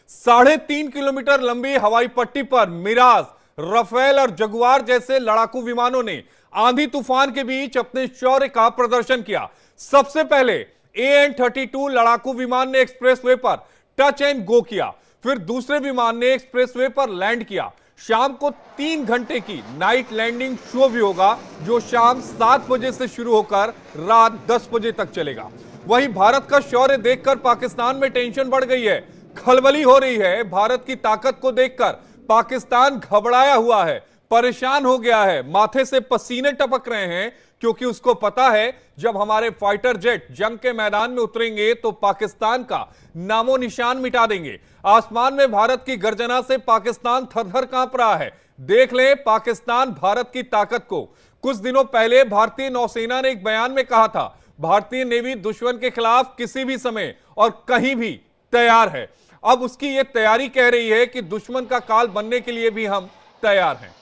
3.5 kilometre लंबी हवाई पट्टी पर मिराज, राफेल और जगुआर जैसे लड़ाकू विमानों ने आंधी तूफान के बीच अपने शौर्य का प्रदर्शन किया। सबसे पहले AN-32 लड़ाकू विमान ने एक्सप्रेसवे पर टच एंड गो किया, फिर दूसरे विमान ने एक्सप्रेसवे पर लैंड किया। शाम को 3 घंटे की नाइट लैंडिंग शो भी होगा, जो शाम 7 बजे से शुरू होकर रात 10 बजे तक चलेगा। वहीं भारत का शौर्य देखकर पाकिस्तान में टेंशन बढ़ गई है, खलबली हो रही है। भारत की ताकत को देखकर पाकिस्तान घबराया हुआ है, परेशान हो गया है, माथे से पसीने टपक रहे हैं, क्योंकि उसको पता है जब हमारे फाइटर जेट जंग के मैदान में उतरेंगे तो पाकिस्तान का नामो निशान मिटा देंगे। आसमान में भारत की गर्जना से पाकिस्तान थर-थर कांप रहा है। देख लें पाकिस्तान भारत की ताकत को। कुछ दिनों पहले भारतीय नौसेना ने एक बयान में कहा था, भारतीय नेवी दुश्मन के खिलाफ किसी भी समय और कहीं भी तैयार है। अब उसकी यह तैयारी कह रही है कि दुश्मन का काल बनने के लिए भी हम तैयार हैं।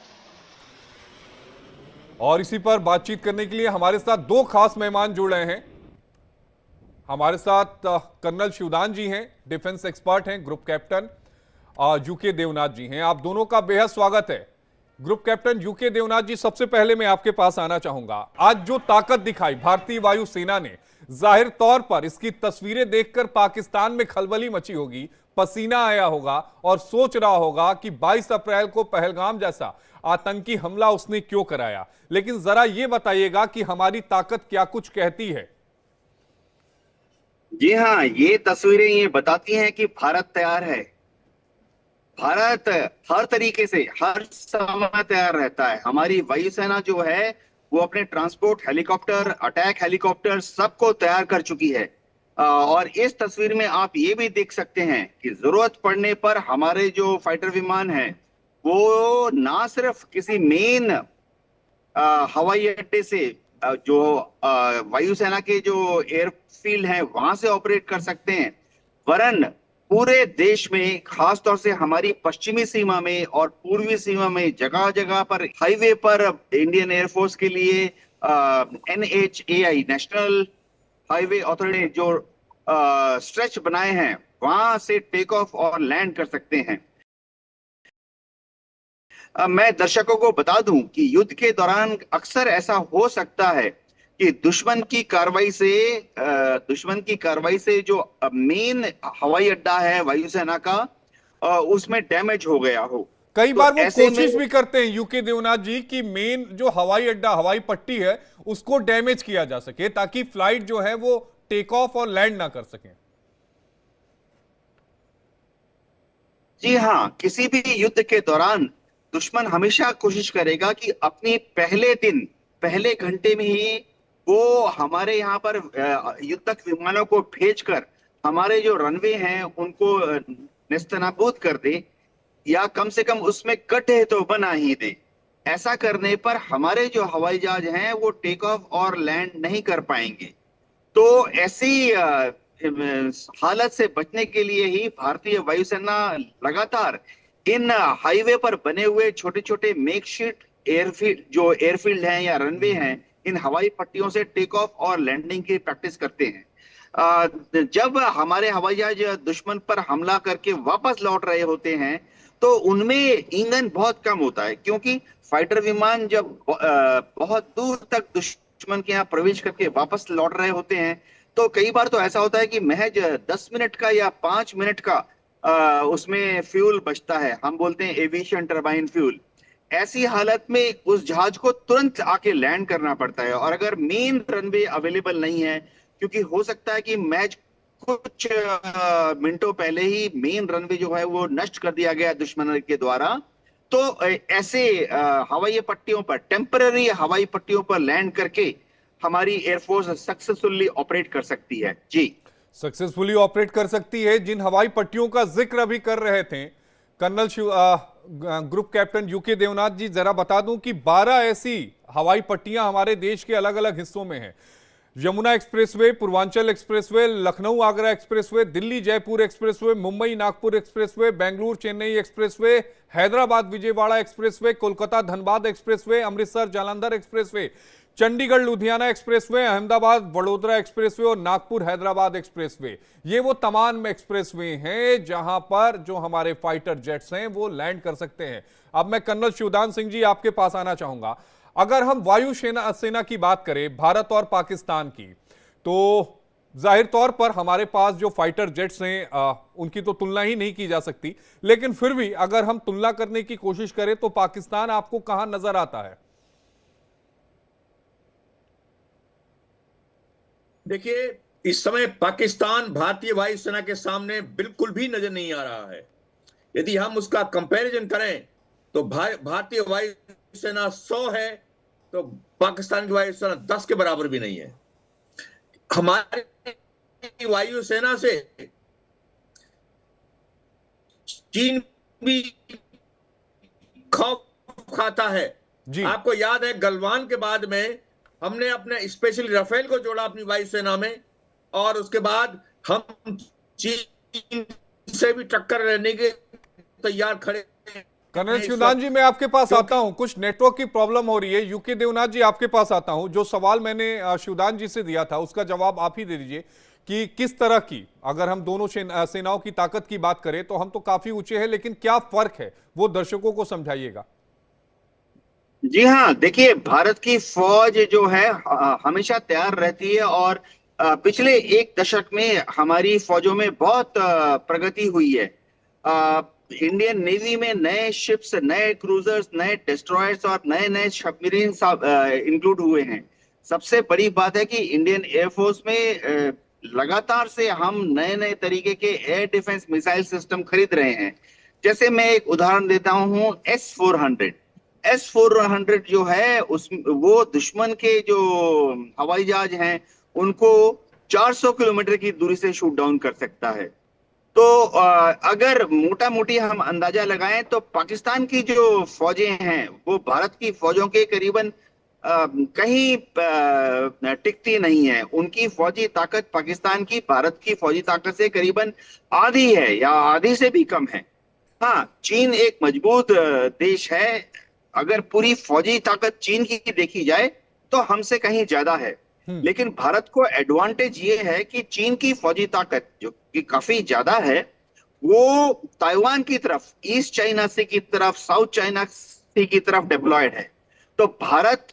और इसी पर बातचीत करने के लिए हमारे साथ 2 खास मेहमान जुड़ रहे हैं। हमारे साथ कर्नल शिवदान जी हैं, डिफेंस एक्सपर्ट हैं, ग्रुप कैप्टन यूके देवनाथ जी हैं। आप दोनों का बेहद स्वागत है। ग्रुप कैप्टन यूके देवनाथ जी, सबसे पहले मैं आपके पास आना चाहूंगा। आज जो ताकत दिखाई भारतीय वायुसेना ने, जाहिर तौर पर इसकी तस्वीरें देखकर पाकिस्तान में खलबली मची होगी, पसीना आया होगा और सोच रहा होगा कि 22 अप्रैल को पहलगाम जैसा आतंकी हमला उसने क्यों कराया। लेकिन जरा यह बताइएगा कि हमारी ताकत क्या कुछ कहती है। जी हाँ, ये तस्वीरें ये बताती हैं कि भारत तैयार है। भारत हर तरीके से हर समय तैयार रहता है। हमारी वायुसेना जो है वो अपने ट्रांसपोर्ट हेलीकॉप्टर, अटैक हेलीकॉप्टर सबको तैयार कर चुकी है। और इस तस्वीर में आप ये भी देख सकते हैं कि जरूरत पड़ने पर हमारे जो फाइटर विमान हैं वो ना सिर्फ किसी मेन हवाई अड्डे से जो वायुसेना के जो एयरफील्ड हैं वहां से ऑपरेट कर सकते हैं, वरन पूरे देश में, खास तौर से हमारी पश्चिमी सीमा में और पूर्वी सीमा में जगह जगह पर हाईवे पर इंडियन एयरफोर्स के लिए NHAI, नेशनल हाईवे अथॉरिटी, जो स्ट्रेच बनाए हैं, वहां से टेक ऑफ और लैंड कर सकते हैं। मैं दर्शकों को बता दूं कि युद्ध के दौरान अक्सर ऐसा हो सकता है कि दुश्मन की कार्रवाई से जो मेन हवाई अड्डा है वायुसेना का, उसमें डैमेज हो गया हो। कई तो बार वो ऐसे कोशिश भी करते हैं यूके देवनाथ जी कि मेन जो हवाई अड्डा, हवाई पट्टी है, उसको डैमेज किया जा सके ताकि फ्लाइट जो है वो टेक ऑफ और लैंड ना कर सके। जी हाँ, किसी भी युद्ध के दौरान दुश्मन हमेशा कोशिश करेगा कि अपनी पहले घंटे में ही वो हमारे यहाँ पर युद्धक विमानों को भेजकर हमारे जो रनवे हैं उनको नेस्तनाबूद कर दे, या कम से कम उसमें गड्ढे तो बना ही दे। ऐसा करने पर हमारे जो हवाई जहाज हैं वो टेक ऑफ और लैंड नहीं कर पाएंगे। तो ऐसी हालत से बचने के लिए ही भारतीय वायुसेना लगातार इन हाईवे पर बने हुए छोटे छोटे मेकशिफ्ट एयरफील्ड हैं या रनवे हैं, इन हवाई पट्टियों से टेक ऑफ और लैंडिंग की प्रैक्टिस करते हैं। जब हमारे हवाई जहाज दुश्मन पर हमला करके वापस लौट रहे होते हैं तो उनमें ईंधन बहुत कम होता है, क्योंकि फाइटर विमान जब बहुत दूर तक दुश्मन के यहाँ प्रवेश करके वापस लौट रहे होते हैं तो कई बार तो ऐसा होता है कि महज 10 मिनट का या 5 मिनट का उसमें फ्यूल बचता है। हम बोलते हैं एविएशन टरबाइन फ्यूल। ऐसी हालत में उस जहाज को तुरंत आके लैंड करना पड़ता है, और अगर मेन रनवे अवेलेबल नहीं है, क्योंकि हो सकता है कि मैच कुछ मिनटों पहले ही मेन रनवे जो है वो नष्ट कर दिया गया दुश्मन के द्वारा, तो ऐसे हवाई पट्टियों पर, टेम्पररी हवाई पट्टियों पर लैंड करके हमारी एयरफोर्स सक्सेसफुली ऑपरेट कर सकती है। जी, सक्सेसफुली ऑपरेट कर सकती है। जिन हवाई पट्टियों का जिक्र अभी कर रहे थे colonel group captain UK Devnath ji, जरा बता दूं कि 12 ऐसी हवाई पट्टियां हमारे देश के अलग अलग हिस्सों में हैं। Yamuna expressway, Purvanchal expressway, Lucknow Agra expressway, Delhi Jaipur expressway, Mumbai Nagpur expressway, Bengaluru Chennai expressway, Hyderabad Vijayawada expressway, Kolkata Dhanbad expressway, Amritsar Jalandhar expressway, Chandigarh Ludhiana expressway, Ahmedabad Vadodara expressway और नागपुर हैदराबाद एक्सप्रेसवे। ये वो तमाम एक्सप्रेसवे हैं जहां पर जो हमारे फाइटर जेट्स हैं वो लैंड कर सकते हैं। अब मैं कर्नल शिवदान सिंह जी आपके पास आना चाहूंगा। अगर हम वायु सेना की बात करें भारत और पाकिस्तान की, तो जाहिर तौर पर हमारे पास जो फाइटर जेट्स हैं उनकी तो तुलना ही नहीं की जा सकती, लेकिन फिर भी अगर हम तुलना करने की कोशिश करें तो पाकिस्तान आपको कहां नजर आता है? देखिए, इस समय पाकिस्तान भारतीय वायुसेना के सामने बिल्कुल भी नजर नहीं आ रहा है। यदि हम उसका कंपैरिजन करें तो भारतीय वायुसेना 100 है तो पाकिस्तान की वायुसेना 10 के बराबर भी नहीं है। हमारी वायुसेना से चीन भी खौफ खाता है। आपको याद है गलवान के बाद में हमने अपने स्पेशली राफेल को जोड़ा अपनी वायुसेना में, और उसके बाद हम चीन से भी टक्कर लेने के तैयार खड़े। कर्नल शिवदान जी, मैं आपके पास आता हूं, कुछ नेटवर्क की प्रॉब्लम हो रही है। यूके देवनाथ जी, आपके पास आता हूं। जो सवाल मैंने शिवदान जी से दिया था उसका जवाब आप ही दे दीजिए कि किस तरह की, अगर हम दोनों सेनाओं की ताकत की बात करें तो हम तो काफी ऊंचे हैं, लेकिन क्या फर्क है वो दर्शकों को समझाइएगा। जी हाँ, देखिए, भारत की फौज जो है हमेशा तैयार रहती है, और पिछले एक दशक में हमारी फौजों में बहुत प्रगति हुई है। इंडियन नेवी में नए शिप्स, नए क्रूजर्स, नए डिस्ट्रॉयर्स और नए नए सबमरीन इंक्लूड हुए हैं। सबसे बड़ी बात है कि इंडियन एयरफोर्स में लगातार से हम नए नए तरीके के एयर डिफेंस मिसाइल सिस्टम खरीद रहे हैं। जैसे मैं एक उदाहरण देता हूँ, S-400 जो है वो दुश्मन के जो हवाई जहाज हैं उनको 400 किलोमीटर की दूरी से शूट डाउन कर सकता है। तो अगर मोटा मोटी हम अंदाजा लगाएं तो पाकिस्तान की जो फौजें हैं वो भारत की फौजों के करीबन कहीं टिकती नहीं है। उनकी फौजी ताकत पाकिस्तान की भारत की फौजी ताकत से करीबन आधी है या आधी से भी कम है। हाँ, चीन एक मजबूत देश है। अगर पूरी फौजी ताकत चीन की देखी जाए तो हमसे कहीं ज्यादा है, लेकिन भारत को एडवांटेज ये है कि चीन की फौजी ताकत जो कि काफी ज्यादा है वो ताइवान की तरफ, ईस्ट चाइना सी की तरफ, साउथ चाइना सी की तरफ डिप्लॉयड है। तो भारत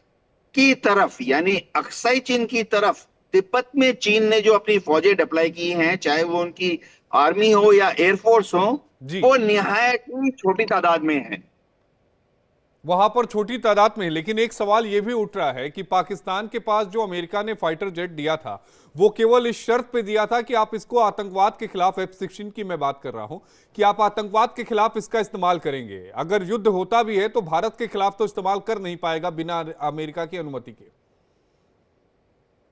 की तरफ यानी अक्साई चीन की तरफ तिब्बत में चीन ने जो अपनी फौजें डिप्लॉय की हैं, चाहे वो उनकी आर्मी हो या एयरफोर्स हो, वो निहायत ही छोटी तादाद में है। वहां पर छोटी तादाद में, लेकिन एक सवाल यह भी उठ रहा है कि पाकिस्तान के पास जो अमेरिका ने फाइटर जेट दिया था वो केवल इस शर्त पे दिया था कि आप इसको आतंकवाद के खिलाफ, F-16 की मैं बात कर रहा हूं, कि आप आतंकवाद के खिलाफ इसका इस्तेमाल करेंगे। अगर युद्ध होता भी है तो भारत के खिलाफ तो इस्तेमाल कर नहीं पाएगा बिना अमेरिका की अनुमति के।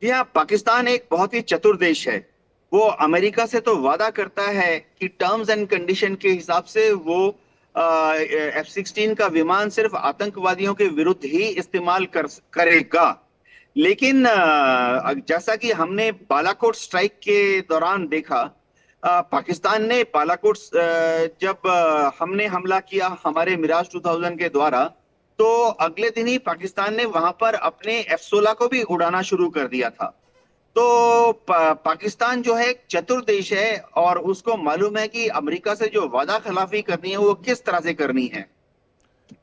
जी हाँ, पाकिस्तान एक बहुत ही चतुर देश है। वो अमेरिका से तो वादा करता है कि टर्म्स एंड कंडीशन के हिसाब से वो F-16 का विमान सिर्फ आतंकवादियों के विरुद्ध ही इस्तेमाल करेगा। लेकिन जैसा कि हमने बालाकोट स्ट्राइक के दौरान देखा, पाकिस्तान ने बालाकोट जब हमने हमला किया हमारे मिराज 2000 के द्वारा, तो अगले दिन ही पाकिस्तान ने वहां पर अपने F-16 को भी उड़ाना शुरू कर दिया था। तो पाकिस्तान जो है एक चतुर देश है और उसको मालूम है कि अमेरिका से जो वादा खिलाफी करनी है वो किस तरह से करनी है,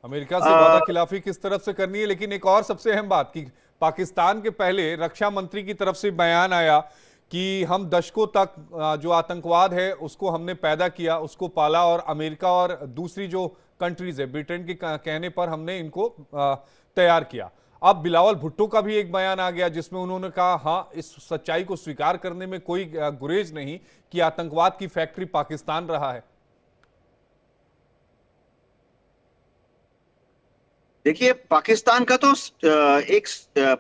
अमेरिका से वादा खिलाफी किस तरफ से करनी है। लेकिन एक और सबसे अहम बात कि पाकिस्तान के पहले रक्षा मंत्री की तरफ से बयान आया कि हम दशकों तक जो आतंकवाद है उसको हमने पैदा किया, उसको पाला, और अमेरिका और दूसरी जो कंट्रीज है, ब्रिटेन के कहने पर हमने इनको तैयार किया। अब बिलावल भुट्टो का भी एक बयान आ गया जिसमें उन्होंने कहा, हाँ, इस सच्चाई को स्वीकार करने में कोई गुरेज नहीं कि आतंकवाद की फैक्ट्री पाकिस्तान रहा है। देखिए, पाकिस्तान का तो एक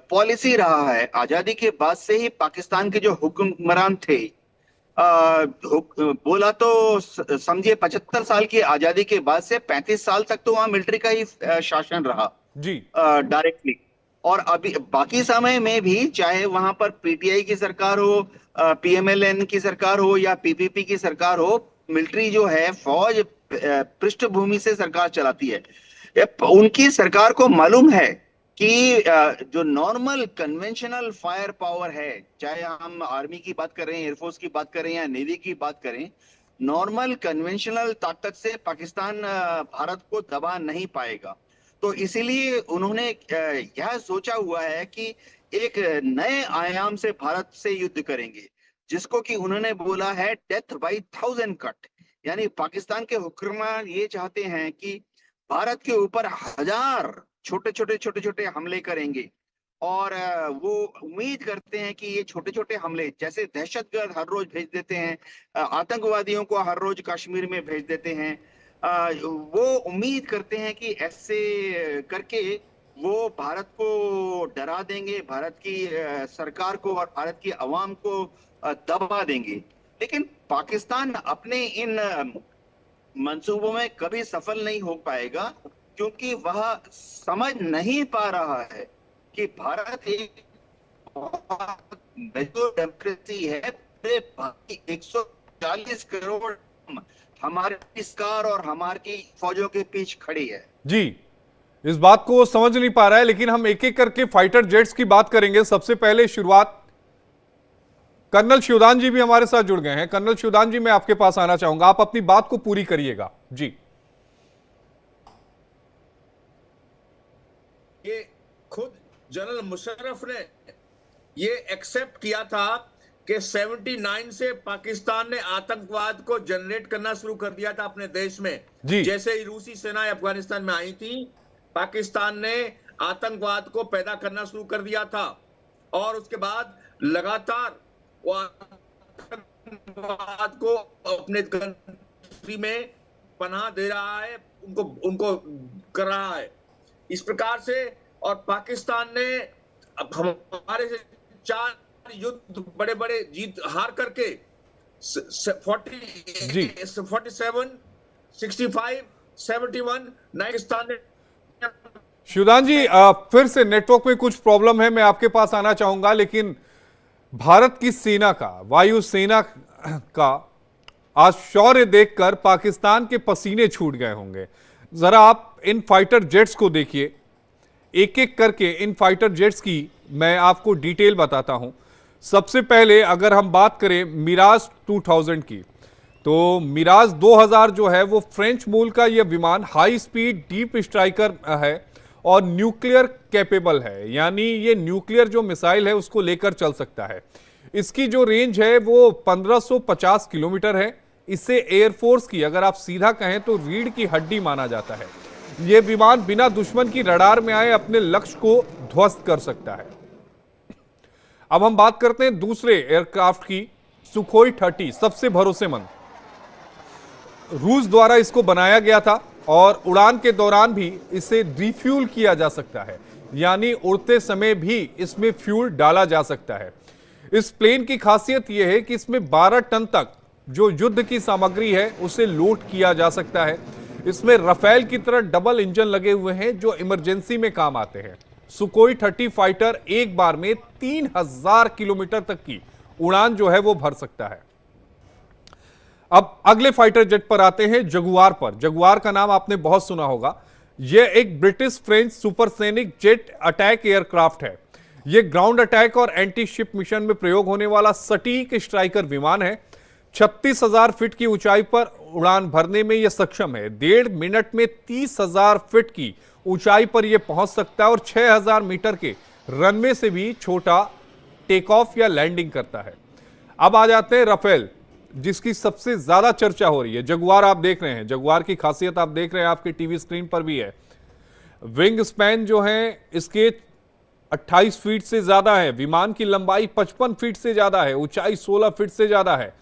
पॉलिसी रहा है। आजादी के बाद से ही पाकिस्तान के जो हुक्मरान थे, बोला तो समझिए 75 साल की आजादी के बाद से 35 साल तक तो वहां मिलिट्री का ही शासन रहा जी, डायरेक्टली। और अभी बाकी समय में भी, चाहे वहां पर पीटीआई की सरकार हो, पीएमएलएन की सरकार हो या पीपीपी की सरकार हो, मिलिट्री जो है, फौज पृष्ठभूमि से सरकार चलाती है। उनकी सरकार को मालूम है कि जो नॉर्मल कन्वेंशनल फायर पावर है, चाहे हम आर्मी की बात करें, एयरफोर्स की बात करें या नेवी की बात करें, नॉर्मल कन्वेंशनल ताकत से पाकिस्तान भारत को दबा नहीं पाएगा। तो इसीलिए उन्होंने यह सोचा हुआ है कि एक नए आयाम से भारत से युद्ध करेंगे, जिसको कि उन्होंने बोला है डेथ बाय 1000 कट। यानी पाकिस्तान के हुक्मरान ये चाहते हैं कि भारत के ऊपर 1000 छोटे छोटे हमले करेंगे, और वो उम्मीद करते हैं कि ये छोटे छोटे हमले, जैसे दहशतगर्द हर रोज भेज देते हैं, आतंकवादियों को हर रोज कश्मीर में भेज देते हैं, वो उम्मीद करते हैं कि ऐसे करके वो भारत को डरा देंगे, भारत की सरकार को और भारत की आवाम को दबा देंगे। लेकिन पाकिस्तान अपने इन मंसूबों में कभी सफल नहीं हो पाएगा, क्योंकि वह समझ नहीं पा रहा है कि भारत एक मेजर डेमोक्रेसी है। पूरे बाकी 140 करोड़ हमारे सरकार और हमारी फौजों के पीछे खड़ी है। जी, इस बात को समझ नहीं पा रहा है, लेकिन हम एक एक करके फाइटर जेट्स की बात करेंगे। सबसे पहले शुरुआत, कर्नल शिवदान जी भी हमारे साथ जुड़ गए हैं। कर्नल शिवदान जी, मैं आपके पास आना चाहूंगा, आप अपनी बात को पूरी करिएगा जी। ये खुद जनरल मुशर्रफ ने ये एक्सेप्ट किया था कि 79 से पाकिस्तान ने आतंकवाद को जनरेट करना शुरू कर दिया था अपने देश में। जैसे ही रूसी सेनाएं अफगानिस्तान में आई थी, पाकिस्तान ने आतंकवाद को पैदा करना शुरू कर दिया था, और उसके बाद लगातार वो आतंकवाद को अपने कंट्री में पनाह दे रहा है, उनको कर रहा है इस प्रकार से। और पाकिस्तान ने अब हमारे से 4 युद्ध बड़े बड़े जीत हार करके 47, 65, 71 पाकिस्तान ने। शिवदान जी, फिर से नेटवर्क में कुछ प्रॉब्लम है, मैं आपके पास आना चाहूंगा, लेकिन भारत की सेना का, वायु सेना का आज शौर्य देखकर पाकिस्तान के पसीने छूट गए होंगे। जरा आप इन फाइटर जेट्स को देखिए, एक एक करके इन फाइटर जेट्स की मैं आपको डिटेल बताता हूं। सबसे पहले अगर हम बात करें मिराज 2000 की, तो मिराज 2000 जो है वो फ्रेंच मूल का यह विमान हाई स्पीड डीप स्ट्राइकर है और न्यूक्लियर कैपेबल है, यानी ये न्यूक्लियर जो मिसाइल है उसको लेकर चल सकता है। इसकी जो रेंज है वो 1550 किलोमीटर है। इसे एयरफोर्स की, अगर आप सीधा कहें तो रीढ़ की हड्डी माना जाता है। यह विमान बिना दुश्मन की रडार में आए अपने लक्ष्य को ध्वस्त कर सकता है। अब हम बात करते हैं दूसरे एयरक्राफ्ट की, सुखोई 30, सबसे भरोसेमंद। रूस द्वारा इसको बनाया गया था और उड़ान के दौरान भी इसे रिफ्यूल किया जा सकता है, यानी उड़ते समय भी इसमें फ्यूल डाला जा सकता है। इस प्लेन की खासियत यह है कि इसमें 12 टन तक जो युद्ध की सामग्री है उसे लोड किया जा सकता है। इसमें रफेल की तरह डबल इंजन लगे हुए हैं जो इमरजेंसी में काम आते हैं। सुखोई 30 फाइटर एक बार में 3000 किलोमीटर तक की उड़ान जो है वो भर सकता है। अब अगले फाइटर जेट पर आते हैं, जगुआर पर। जगुआर का नाम आपने बहुत सुना होगा। यह एक British French supersonic jet attack aircraft है। यह ग्राउंड अटैक और एंटी शिप मिशन में प्रयोग होने वाला सटीक स्ट्राइकर विमान है। 36,000 फीट की ऊंचाई पर उड़ान भरने में यह सक्षम है। 1.5 मिनट में 30,000 फीट की ऊंचाई पर यह पहुंच सकता है और 6,000 मीटर के रनवे से भी छोटा टेक ऑफ या लैंडिंग करता है। अब आ जाते हैं रफेल, जिसकी सबसे ज्यादा चर्चा हो रही है। जगुआर आप देख रहे हैं, जगुआर की खासियत आप देख रहे हैं, आपके टीवी स्क्रीन पर भी है। विंग स्पैन जो है इसके 28 फीट से ज्यादा है। विमान की लंबाई 55 फीट से ज्यादा है। ऊंचाई 16 फीट से ज्यादा है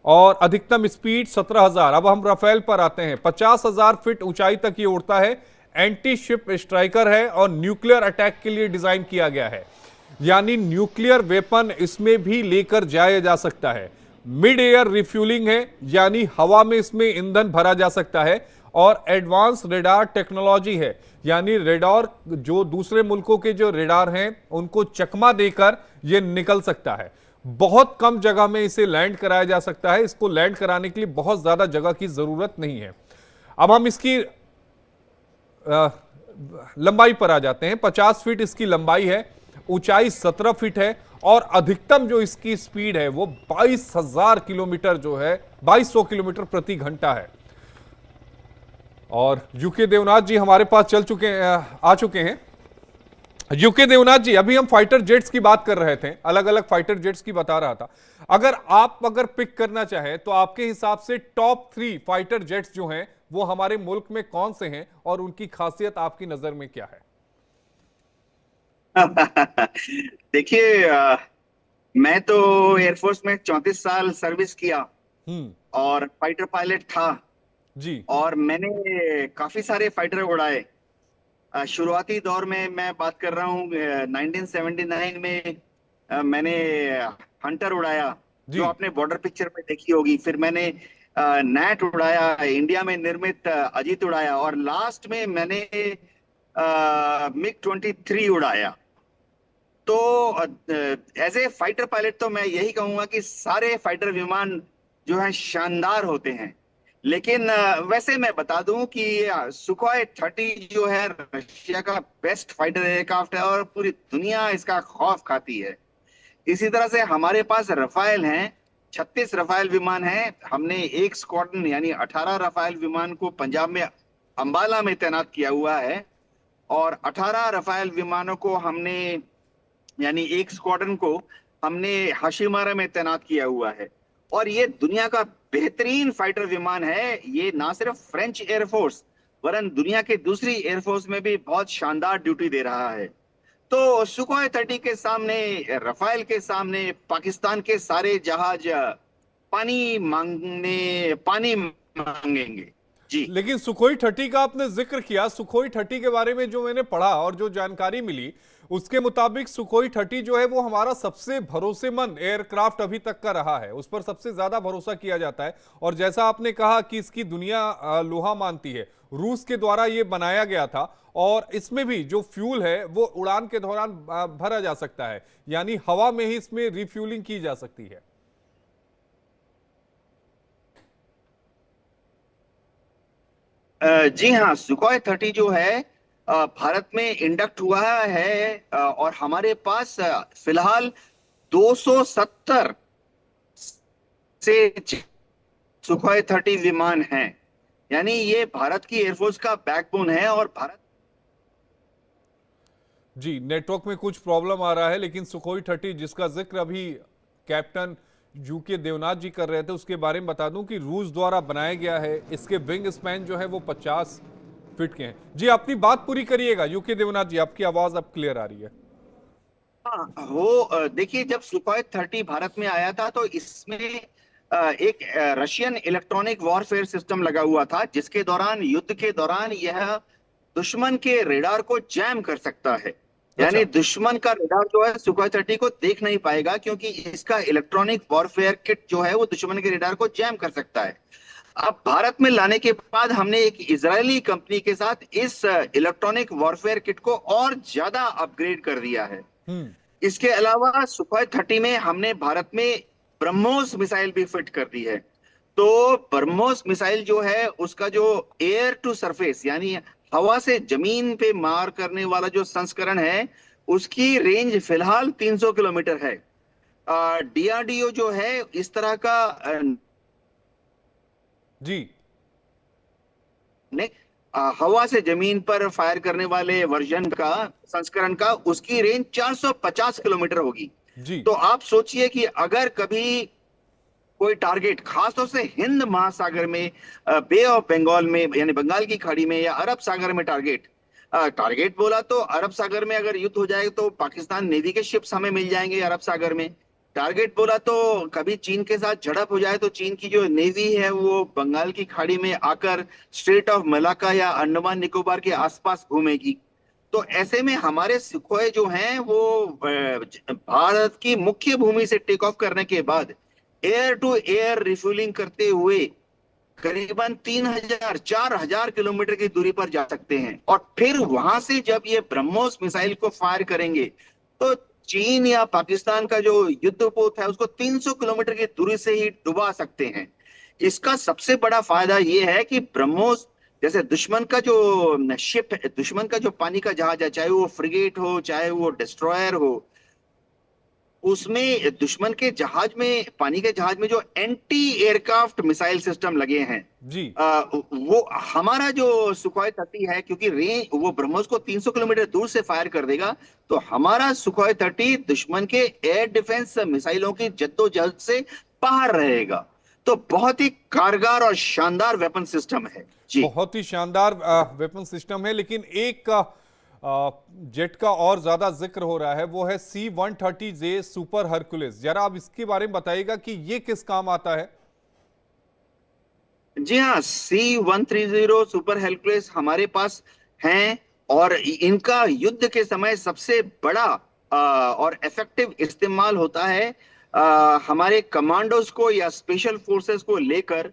और अधिकतम स्पीड 17,000। अब हम रफेल पर आते हैं। 50,000 फीट ऊंचाई तक ये उड़ता है। एंटी शिप स्ट्राइकर है और न्यूक्लियर अटैक के लिए डिजाइन किया गया है, यानी न्यूक्लियर वेपन इसमें भी लेकर जाया जा सकता है। मिड एयर रिफ्यूलिंग है, यानी हवा में इसमें ईंधन भरा जा सकता है, और एडवांस रेडार टेक्नोलॉजी है, यानी रेडार जो दूसरे मुल्कों के जो रेडार हैं उनको चकमा देकर यह निकल सकता है। बहुत कम जगह में इसे लैंड कराया जा सकता है। इसको लैंड कराने के लिए बहुत ज्यादा जगह की जरूरत नहीं है। अब हम इसकी लंबाई पर आ जाते हैं। 50 फीट इसकी लंबाई है, ऊंचाई 17 फीट है, और अधिकतम जो इसकी स्पीड है वो 22,000 किलोमीटर जो है 2200 किलोमीटर प्रति घंटा है। और यूके देवनाथ जी हमारे पास आ चुके हैं। यूके देवनाथ जी, अभी हम फाइटर जेट्स की बात कर रहे थे, अलग अलग फाइटर जेट्स की बता रहा था। अगर पिक करना चाहें तो आपके हिसाब से टॉप 3 फाइटर जेट्स जो हैं वो हमारे मुल्क में कौन से हैं, और उनकी खासियत आपकी नजर में क्या है? देखिए, मैं तो एयरफोर्स में 34 साल सर्विस किया और फाइटर पायलट था जी। और मैंने काफी सारे फाइटर उड़ाए। शुरुआती दौर में मैं बात कर रहा हूँ 1979 में मैंने हंटर उड़ाया, जो आपने बॉर्डर पिक्चर में देखी होगी। फिर मैंने नैट उड़ाया, इंडिया में निर्मित अजीत उड़ाया, और लास्ट में मैंने MiG-23 उड़ाया। तो एज ए फाइटर पायलट तो मैं यही कहूंगा कि सारे फाइटर विमान जो हैं शानदार होते हैं, लेकिन वैसे मैं बता दूं कि सुखोई 30 जो है रशिया का बेस्ट फाइटर एयरक्राफ्ट है और पूरी दुनिया इसका खौफ खाती है। इसी तरह से हमारे पास रफाल हैं, 36 रफाल विमान हैं। हमने एक स्क्वाड्रन यानी 18 रफाल विमान को पंजाब में अंबाला में तैनात किया हुआ है, और 18 रफाल विमानों को हमने यानी एक स्क्वाड्रन को हमने हाशिमारा में तैनात किया हुआ है। और ये दुनिया का बेहतरीन फाइटर विमान है। ये ना सिर्फ फ्रेंच एयरफोर्स वरन दुनिया के दूसरी एयरफोर्स में भी बहुत शानदार ड्यूटी दे रहा है। तो सुखोई 30 के सामने, रफाल के सामने पाकिस्तान के सारे जहाज पानी मांगेंगे जी। लेकिन सुखोई 30 का आपने जिक्र किया, सुखोई 30 के बारे में जो मैंने पढ़ा और जो जानकारी मिली उसके मुताबिक सुखोई 30 जो है वो हमारा सबसे भरोसेमंद एयरक्राफ्ट अभी तक का रहा है। उस पर सबसे ज्यादा भरोसा किया जाता है, और जैसा आपने कहा कि इसकी दुनिया लोहा मानती है, रूस के द्वारा ये बनाया गया था, और इसमें भी जो फ्यूल है वो उड़ान के दौरान भरा जा सकता है, यानी हवा में ही इसमें रिफ्यूलिंग की जा सकती है। जी हाँ, सुखोई 30 जो है भारत में इंडक्ट हुआ है, और हमारे पास फिलहाल 270 से सुखोई 30 विमान हैं। यानी ये भारत की एयरफोर्स का बैकबोन है। और भारत जी, नेटवर्क में कुछ प्रॉब्लम आ रहा है, लेकिन सुखोई 30 जिसका जिक्र अभी कैप्टन यूके देवनाथ जी कर रहे थे उसके बारे में बता दूं कि रूस द्वारा बनाया गया है। इसके विंग स्पैन जो है वो 50 फीट के हैं। जी, अपनी बात पूरी करिएगा यूके देवनाथ जी, आपकी आवाज अब क्लियर आ रही है। हाँ, वो देखिए, जब सुखोई 30 भारत में आया था तो इसमें एक रशियन इलेक्ट्रॉनिक वॉरफेयर सिस्टम लगा हुआ था, जिसके दौरान, युद्ध के दौरान, यह दुश्मन के रेडार को जैम कर सकता है। यानी दुश्मन का रेडार जो है सुखोई 30 को देख नहीं पाएगा, क्योंकि इसका इलेक्ट्रॉनिक वॉरफेयर किट जो है वो दुश्मन के रेडार को जैम कर सकता है। अब भारत में लाने के बाद हमने एक इजरायली कंपनी के साथ इस इलेक्ट्रॉनिक वॉरफेयर किट को और ज्यादा अपग्रेड कर दिया है। इसके अलावा सुखोई 30 में हमने भारत में ब्रह्मोस मिसाइल भी फिट कर दी है। तो ब्रह्मोस मिसाइल जो है उसका जो एयर टू सरफेस यानी हवा से जमीन पे मार करने वाला जो संस्करण है, उसकी रेंज फिलहाल 300 किलोमीटर है। डीआरडीओ जो है इस तरह का जी ने हवा से जमीन पर फायर करने वाले वर्जन का, संस्करण का, उसकी रेंज 450 किलोमीटर होगी। जी। तो आप सोचिए कि अगर कभी कोई टारगेट, खासतौर से हिंद महासागर में, बे ऑफ बंगाल में यानी बंगाल की खाड़ी में या अरब सागर में टारगेट बोला तो अरब सागर में अगर युद्ध हो जाए तो पाकिस्तान नेवी के शिप्स हमें मिल जाएंगे अरब सागर में। टारगेट बोला तो कभी चीन के साथ झड़प हो जाए तो चीन की जो नेवी है वो बंगाल की खाड़ी में आकर स्ट्रेट ऑफ मलाक्का या अंडमान निकोबार के आसपास घूमेगी। तो ऐसे में हमारे सुखोई जो हैं वो भारत की मुख्य भूमि से टेक ऑफ करने के बाद एयर टू एयर रिफ्यूलिंग करते हुए करीबन 3,000 4,000 किलोमीटर की दूरी पर जा सकते हैं। और फिर वहां से जब ये ब्रह्मोस मिसाइल को फायर करेंगे तो चीन या पाकिस्तान का जो युद्धपोत है उसको 300 किलोमीटर की दूरी से ही डुबा सकते हैं। इसका सबसे बड़ा फायदा ये है कि ब्रह्मोस जैसे दुश्मन का जो शिप है, दुश्मन का जो पानी का जहाज है, चाहे वो फ्रिगेट हो चाहे वो डिस्ट्रॉयर हो, उसमें दुश्मन के जहाज में, पानी के जहाज में जो एंटी एयरक्राफ्ट मिसाइल सिस्टम लगे हैं, जी। वो हमारा जो सुखोई 30 है, क्योंकि रेंज वो ब्रह्मोस को 300 किलोमीटर दूर से फायर कर देगा, तो हमारा सुखोई 30 दुश्मन के एयर डिफेंस मिसाइलों की जद्दोजहद से बाहर रहेगा। तो बहुत ही कारगर और शानदार वेपन सिस्टम है जी। बहुत ही शानदार वेपन सिस्टम है, लेकिन एक जेट का और ज्यादा जिक्र हो रहा है, वो है C-130J सुपर हरकुलिस। जरा आप इसके बारे में बताइएगा कि ये किस काम आता है। जी हाँ, C-130 सुपर हरकुलिस हमारे पास हैं और इनका युद्ध के समय सबसे बड़ा और इफेक्टिव इस्तेमाल होता है हमारे कमांडोज को या स्पेशल फोर्सेस को लेकर।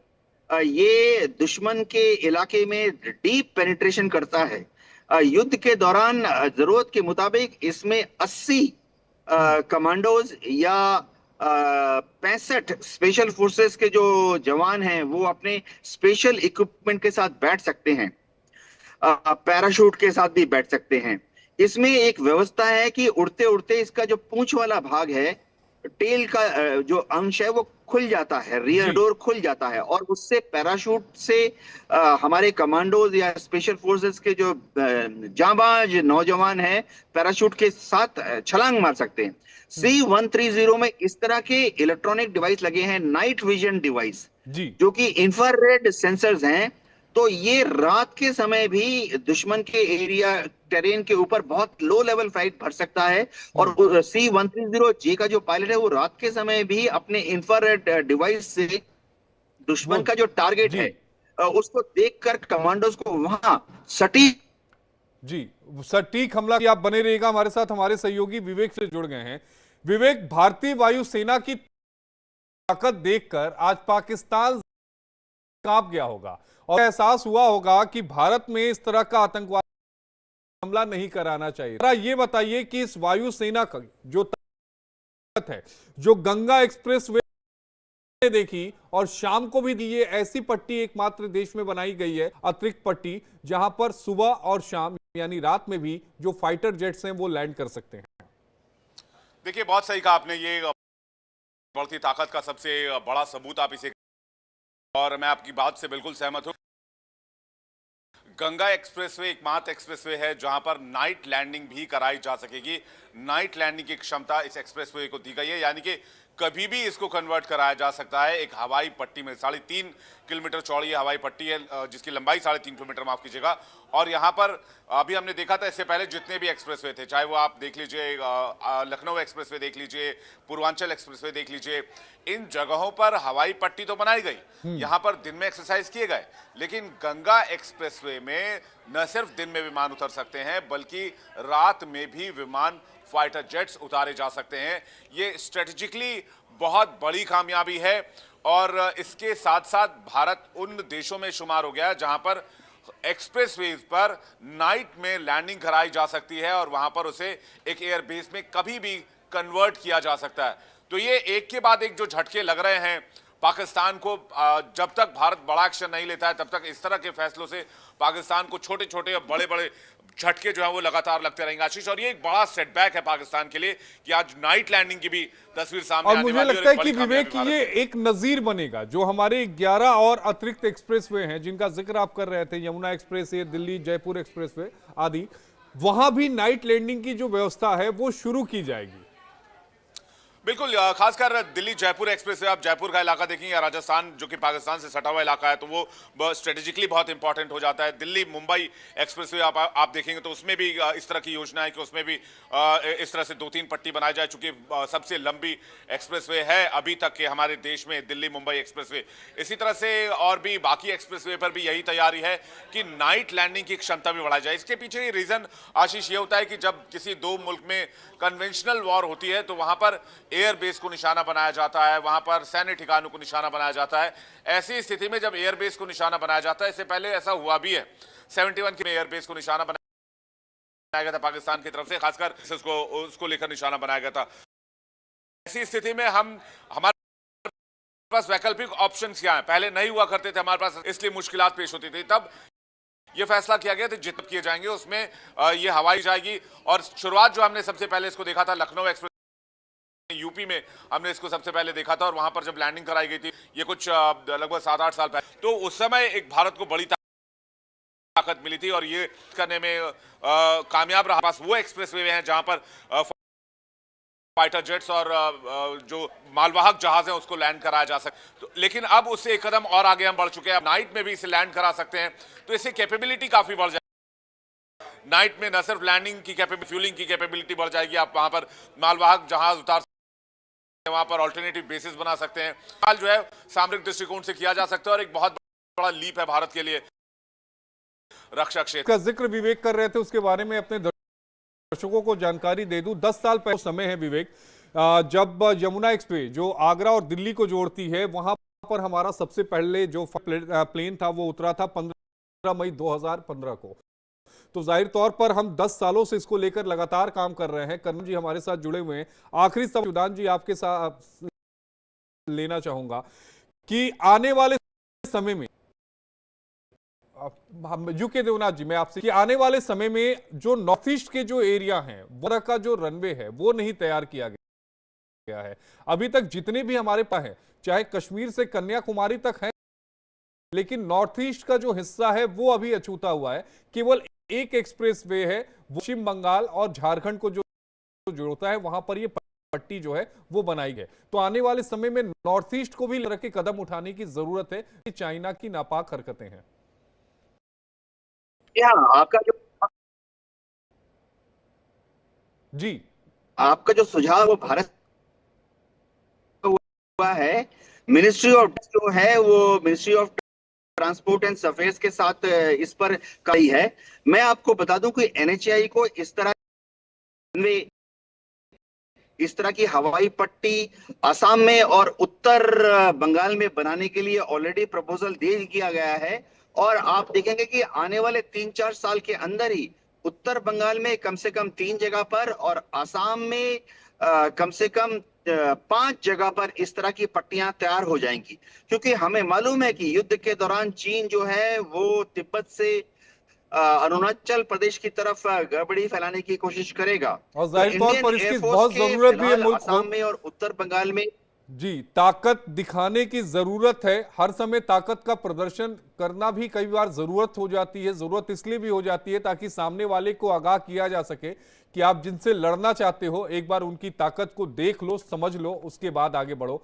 ये दुश्मन के इलाके में डीप पेनिट्रेशन करता है। युद्ध के दौरान जरूरत के मुताबिक इसमें 80 कमांडोज या 65 स्पेशल फोर्सेस के जो जवान हैं वो अपने स्पेशल इक्विपमेंट के साथ बैठ सकते हैं, पैराशूट के साथ भी बैठ सकते हैं। इसमें एक व्यवस्था है कि उड़ते उड़ते इसका जो पूंछ वाला भाग है, टेल का जो अंश है, वो खुल जाता है, रियर डोर खुल जाता है और उससे पैराशूट से हमारे कमांडोज या स्पेशल फोर्सेस के जो जांबाज नौजवान हैं पैराशूट के साथ छलांग मार सकते हैं। C-130 में इस तरह के इलेक्ट्रॉनिक डिवाइस लगे हैं, नाइट विजन डिवाइस, जो कि इंफ्रारेड सेंसर्स हैं। तो ये रात के समय भी दुश्मन के एरिया टेरेन के ऊपर बहुत लो लेवल फाइट भर सकता है। और C-130J का जो पायलट है वो रात के समय भी अपने इंफ्रारेड डिवाइस से दुश्मन का जो टारगेट है उसको देखकर कमांडोज को वहां सटीक सटीक हमला। आप बने रहिएगा हमारे साथ, हमारे सहयोगी विवेक से जुड़ गए हैं। विवेक, भारतीय वायुसेना की ताकत देखकर आज पाकिस्तान कांप गया होगा और एहसास हुआ होगा कि भारत में इस तरह का आतंकवाद हमला नहीं कराना चाहिए। ये बताइए कि इस वायुसेना का जो ताकत है, जो गंगा एक्सप्रेस वे देखी और शाम को भी दी, ये ऐसी पट्टी एकमात्र देश में बनाई गई है, अतिरिक्त पट्टी, जहां पर सुबह और शाम यानी रात में भी जो फाइटर जेट्स हैं वो लैंड कर सकते हैं। देखिए, बहुत सही कहा आपने, ये बढ़ती ताकत का सबसे बड़ा सबूत आप इसे, और मैं आपकी बात से बिल्कुल सहमत हूं। गंगा एक्सप्रेसवे एकमात्र एक्सप्रेसवे है जहां पर नाइट लैंडिंग भी कराई जा सकेगी। नाइट लैंडिंग की क्षमता इस एक्सप्रेसवे को दी गई है, यानी कि कभी भी इसको कन्वर्ट कराया जा सकता है। एक हवाई पट्टी में 3.5 किलोमीटर चौड़ी हवाई पट्टी है, जिसकी लंबाई 3.5 किलोमीटर, माफ कीजिएगा। और यहाँ पर अभी हमने देखा था इससे पहले जितने भी एक्सप्रेसवे थे, चाहे वो आप देख लीजिए लखनऊ एक्सप्रेसवे देख लीजिए, पूर्वांचल एक्सप्रेसवे देख लीजिए, इन जगहों पर हवाई पट्टी तो बनाई गई, यहाँ पर दिन में एक्सरसाइज किए गए। लेकिन गंगा एक्सप्रेसवे में न सिर्फ दिन में विमान उतर सकते हैं बल्कि रात में भी विमान फाइटर जेट्स उतारे जा सकते हैं। ये स्ट्रेटेजिकली बहुत बड़ी कामयाबी है और इसके साथ साथ भारत उन देशों में शुमार हो गया जहां पर एक्सप्रेसवेज पर नाइट में लैंडिंग कराई जा सकती है और वहां पर उसे एक एयरबेस में कभी भी कन्वर्ट किया जा सकता है। तो ये एक के बाद एक जो झटके लग रहे हैं पाकिस्तान को, जब तक भारत बड़ा एक्शन नहीं लेता है तब तक इस तरह के फैसलों से पाकिस्तान को छोटे छोटे और बड़े बड़े झटके जो है वो लगातार लगते रहेंगे आशीष। और ये एक बड़ा सेटबैक है पाकिस्तान के लिए कि आज नाइट लैंडिंग की भी तस्वीर सामने आने वाली है। और मुझे लगता है कि विवेक ये एक नजीर बनेगा, जो हमारे 11 और अतिरिक्त एक्सप्रेसवे हैं जिनका जिक्र आप कर रहे थे, यमुना एक्सप्रेस, दिल्ली जयपुर एक्सप्रेसवे आदि, वहां भी नाइट लैंडिंग की जो व्यवस्था है वो शुरू की जाएगी। बिल्कुल, खासकर दिल्ली जयपुर एक्सप्रेस से आप जयपुर का इलाका देखेंगे या राजस्थान जो कि पाकिस्तान से सटा हुआ इलाका है तो वो स्ट्रेटेजिकली बहुत इंपॉर्टेंट हो जाता है। दिल्ली मुंबई एक्सप्रेस वे आप देखेंगे तो उसमें भी इस तरह की योजना है कि उसमें भी इस तरह से 2-3 पट्टी बनाई जाए, चूंकि सबसे लंबी एक्सप्रेस वे है अभी तक के हमारे देश में दिल्ली मुंबई एक्सप्रेस वे। इसी तरह से और भी बाकी एक्सप्रेस वे पर भी यही तैयारी है कि नाइट लैंडिंग की क्षमता भी बढ़ाई जाए। इसके पीछे रीजन आशीष ये होता है कि जब किसी दो मुल्क में कन्वेंशनल वॉर होती है तो वहां पर एयरबेस को निशाना बनाया जाता है, वहां पर सैन्य ठिकानों को निशाना बनाया जाता है। ऐसी स्थिति में जब एयरबेस को निशाना बनाया जाता है, इससे पहले ऐसा हुआ भी है, 71 में एयरबेस को निशाना बनाया गया था पाकिस्तान की तरफ से, खासकर उसको लेकर निशाना बनाया गया था। ऐसी स्थिति में हमारे पास वैकल्पिक ऑप्शन क्या है, पहले नहीं हुआ करते थे हमारे पास, इसलिए मुश्किलात पेश होती थी। तब ये फैसला किया गया था जितने किए जाएंगे उसमें ये हवाई जाएगी। और शुरुआत जो हमने सबसे पहले इसको देखा था लखनऊ एक्सप्रेस, यूपी में हमने इसको सबसे पहले देखा था, और वहां पर जब लैंडिंग कराई गई थी, ये कुछ लगभग 7-8 साल पहले, तो उस समय एक भारत को बड़ी ताकत मिली थी और ये करने में कामयाब रहा। पास वो एक्सप्रेसवे हैं जहां पर फाइटर जेट्स और जो मालवाहक जहाज है उसको लैंड कराया जा सकता। तो लेकिन अब उससे एक कदम और आगे हम बढ़ चुके हैं, अब नाइट में भी इसे लैंड करा सकते हैं, तो इससे कैपेबिलिटी काफी बढ़ जाएगी। नाइट में न सिर्फ लैंडिंग की कैपेबिलिटी, फ्यूलिंग की कैपेबिलिटी बढ़ जाएगी, आप वहां पर मालवाहक जहाज उतार सकते हैं, वहां पर ऑल्टरनेटिव बेसिस बना सकते हैं। हाल जो है सामरिक दृष्टिकोण से किया जा सकता है और एक बहुत बड़ा लीप है भारत के लिए रक्षा क्षेत्र का जिक्र विवेक कर रहे थे, उसके बारे में अपने दर्शकों को जानकारी दे दूं। 10 साल पहले समय है विवेक, जब यमुना एक्सप्रेस जो आगरा और दिल्ली को जोड़ती है, वहां पर हमारा सबसे पहले जो प्लेन था वो उतरा था 15 मई 2015 को। तो जाहिर तौर पर हम 10 सालों से इसको लेकर लगातार काम कर रहे हैं। करण जी हमारे साथ जुड़े हुए हैं। आखिरी सवाल जी आपके साथ लेना चाहूंगा कि आने वाले समय में यूके देवनाथ जी, मैं आपसे कि आने वाले समय में जो नॉर्थ ईस्ट के जो एरिया हैं, वो का जो रनवे है वो नहीं तैयार किया गया है अभी तक। जितने भी हमारे पास हैं, चाहे कश्मीर से कन्याकुमारी तक है, लेकिन नॉर्थ ईस्ट का जो हिस्सा है वो अभी अछूता हुआ है। केवल एक एक्सप्रेसवे है, वो पश्चिम बंगाल और झारखंड को जो जोड़ता है, वहां पर ये पट्टी जो है वो बनाई गई। तो आने वाले समय में नॉर्थ ईस्ट को भी के कदम उठाने की जरूरत है कि चाइना की नापाक हरकतें हैं। आपका जो सुझाव वो भारत हुआ है, मिनिस्ट्री ऑफ जो है वो ministry of transport and affairs के साथ इस पर कई है। मैं आपको बता दूं कि NHAI को इस तरह की हवाई पट्टी असम में और उत्तर बंगाल में बनाने के लिए ऑलरेडी प्रपोजल दे दिया गया है। और आप देखेंगे कि आने वाले 3-4 साल के अंदर ही उत्तर बंगाल में कम से कम 3 जगह पर और असम में कम से कम 5 जगह पर इस तरह की पट्टियां तैयार हो जाएंगी। क्योंकि हमें मालूम है कि युद्ध के दौरान चीन जो है वो तिब्बत से अरुणाचल प्रदेश की तरफ गड़बड़ी फैलाने की कोशिश करेगा। और जाहिर तौर पर इसकी बहुत जरूरत भी है मुल्क को, असम में और उत्तर बंगाल में जी ताकत दिखाने की जरूरत है। हर समय ताकत का प्रदर्शन करना भी कई बार जरूरत हो जाती है। जरूरत इसलिए भी हो जाती है ताकि सामने वाले को आगाह किया जा सके कि आप जिनसे लड़ना चाहते हो, एक बार उनकी ताकत को देख लो, समझ लो, उसके बाद आगे बढ़ो।